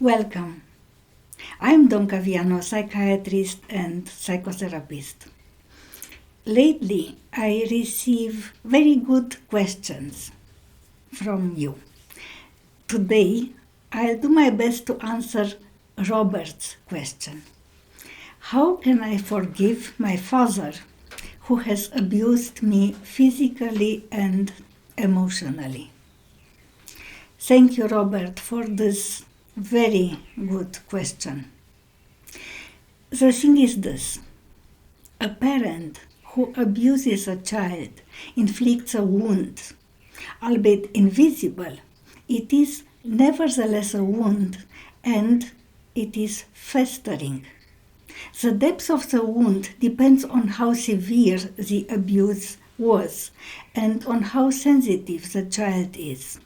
Welcome. I'm Donka Viano, psychiatrist and psychotherapist. Lately, I receive very good questions from you. Today, I'll do my best to answer Robert's question. How can I forgive my father who has abused me physically and emotionally? Thank you, Robert, for this very good question. The thing is this: a parent who abuses a child inflicts a wound, albeit invisible. It is nevertheless a wound, and it is festering. The depth of the wound depends on how severe the abuse was and on how sensitive the child is.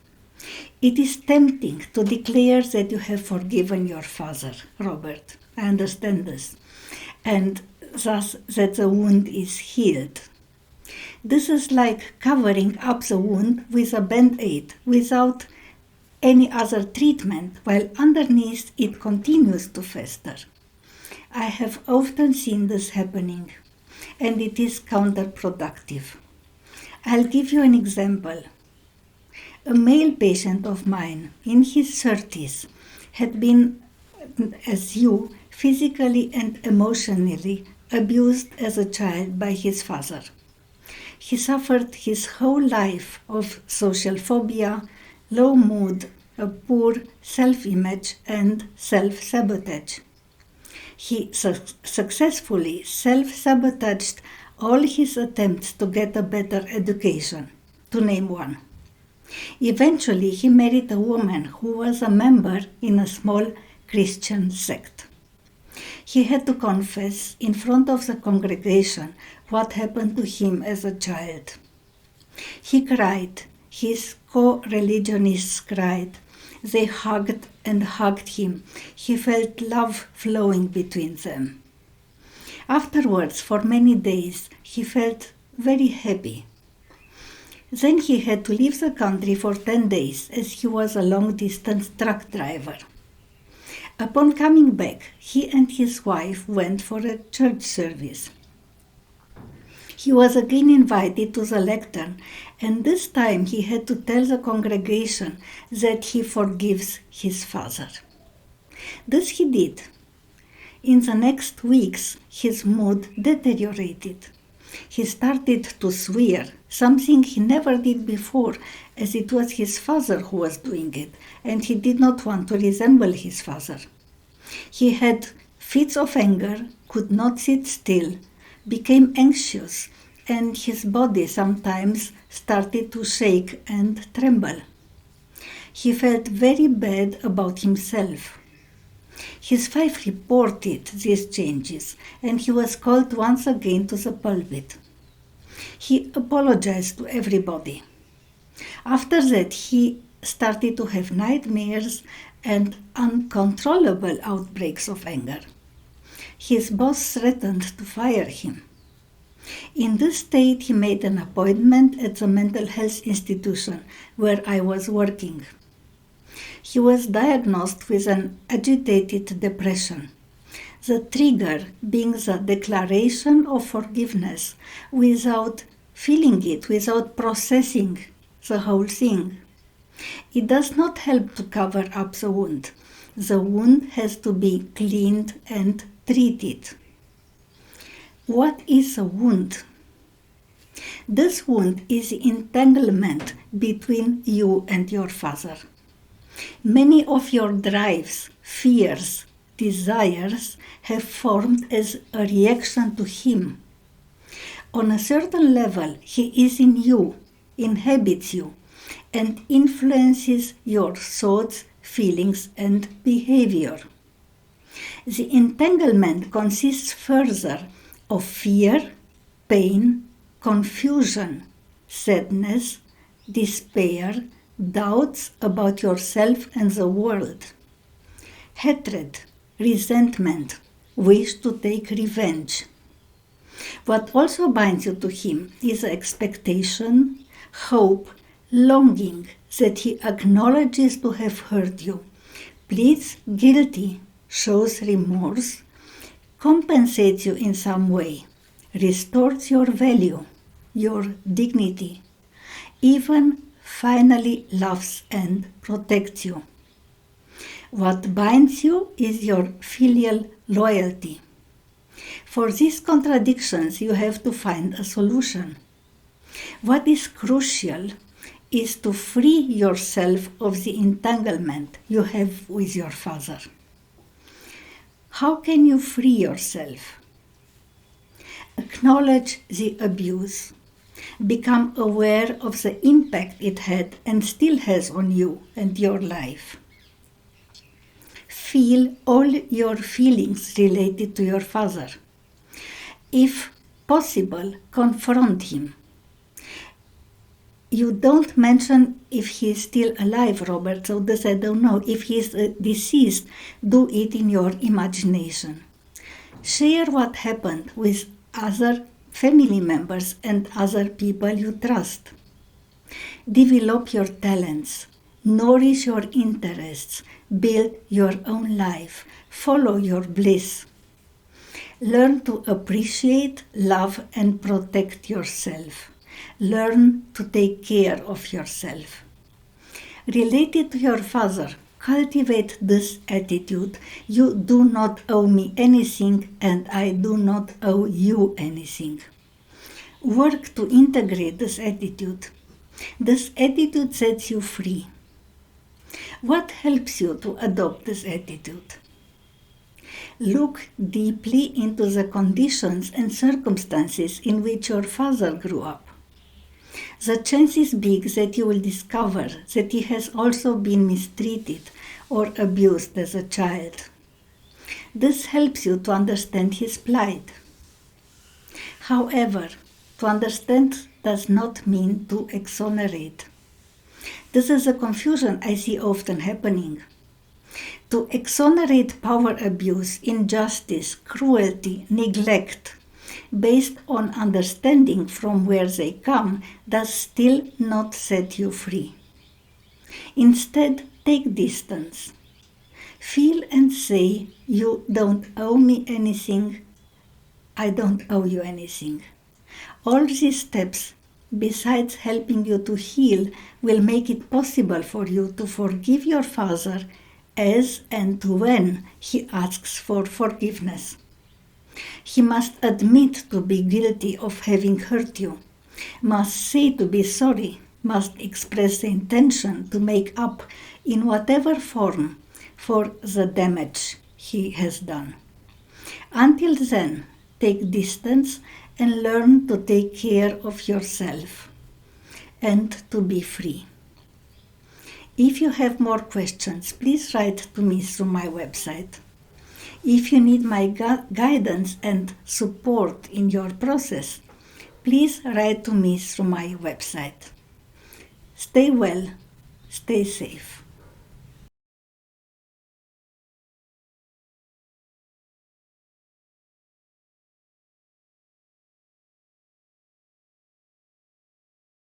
It is tempting to declare that you have forgiven your father, Robert. I understand this. And thus that the wound is healed. This is like covering up the wound with a band-aid without any other treatment, while underneath it continues to fester. I have often seen this happening, and it is counterproductive. I'll give you an example. A male patient of mine in his 30s had been, as you, physically and emotionally abused as a child by his father. He suffered his whole life of social phobia, low mood, a poor self-image, and self-sabotage. He successfully self-sabotaged all his attempts to get a better education, to name one. Eventually, he married a woman who was a member in a small Christian sect. He had to confess in front of the congregation what happened to him as a child. He cried, his co-religionists cried, they hugged and hugged him. He felt love flowing between them. Afterwards, for many days, he felt very happy. Then he had to leave the country for 10 days as he was a long-distance truck driver. Upon coming back, he and his wife went for a church service. He was again invited to the lectern, and this time he had to tell the congregation that he forgives his father. This he did. In the next weeks, his mood deteriorated. He started to swear, something he never did before, as it was his father who was doing it, and he did not want to resemble his father. He had fits of anger, could not sit still, became anxious, and his body sometimes started to shake and tremble. He felt very bad about himself. His wife reported these changes, and he was called once again to the pulpit. He apologized to everybody. After that, he started to have nightmares and uncontrollable outbreaks of anger. His boss threatened to fire him. In this state, he made an appointment at the mental health institution where I was working. He was diagnosed with an agitated depression, the trigger being the declaration of forgiveness without feeling it, without processing the whole thing. It does not help to cover up the wound. The wound has to be cleaned and treated. What is a wound? This wound is the entanglement between you and your father. Many of your drives, fears, desires have formed as a reaction to him. On a certain level, he is in you, inhabits you, and influences your thoughts, feelings, and behavior. The entanglement consists further of fear, pain, confusion, sadness, despair, doubts about yourself and the world, hatred, resentment, wish to take revenge. What also binds you to him is expectation, hope, longing that he acknowledges to have hurt you, pleads guilty, shows remorse, compensates you in some way, restores your value, your dignity, even finally loves and protects you. What binds you is your filial loyalty. For these contradictions, you have to find a solution. What is crucial is to free yourself of the entanglement you have with your father. How can you free yourself? Acknowledge the abuse. Become aware of the impact it had and still has on you and your life. Feel all your feelings related to your father. If possible, confront him. You don't mention if he is still alive, Robert, so this I don't know. If he is deceased, do it in your imagination. Share what happened with other family members and other people you trust. Develop your talents. Nourish your interests. Build your own life. Follow your bliss. Learn to appreciate, love, and protect yourself. Learn to take care of yourself. Related to your father, cultivate this attitude. You do not owe me anything, and I do not owe you anything. Work to integrate this attitude. This attitude sets you free. What helps you to adopt this attitude? Look deeply into the conditions and circumstances in which your father grew up. The chance is big that you will discover that he has also been mistreated or abused as a child. This helps you to understand his plight. However, to understand does not mean to exonerate. This is a confusion I see often happening. To exonerate power abuse, injustice, cruelty, neglect, based on understanding from where they come, does still not set you free. Instead, take distance. Feel and say, you don't owe me anything, I don't owe you anything. All these steps, besides helping you to heal, will make it possible for you to forgive your father as and when he asks for forgiveness. He must admit to be guilty of having hurt you, must say to be sorry, must express the intention to make up in whatever form for the damage he has done. Until then, take distance and learn to take care of yourself and to be free. If you have more questions, please write to me through my website. If you need my guidance and support in your process, please write to me through my website. Stay well, stay safe.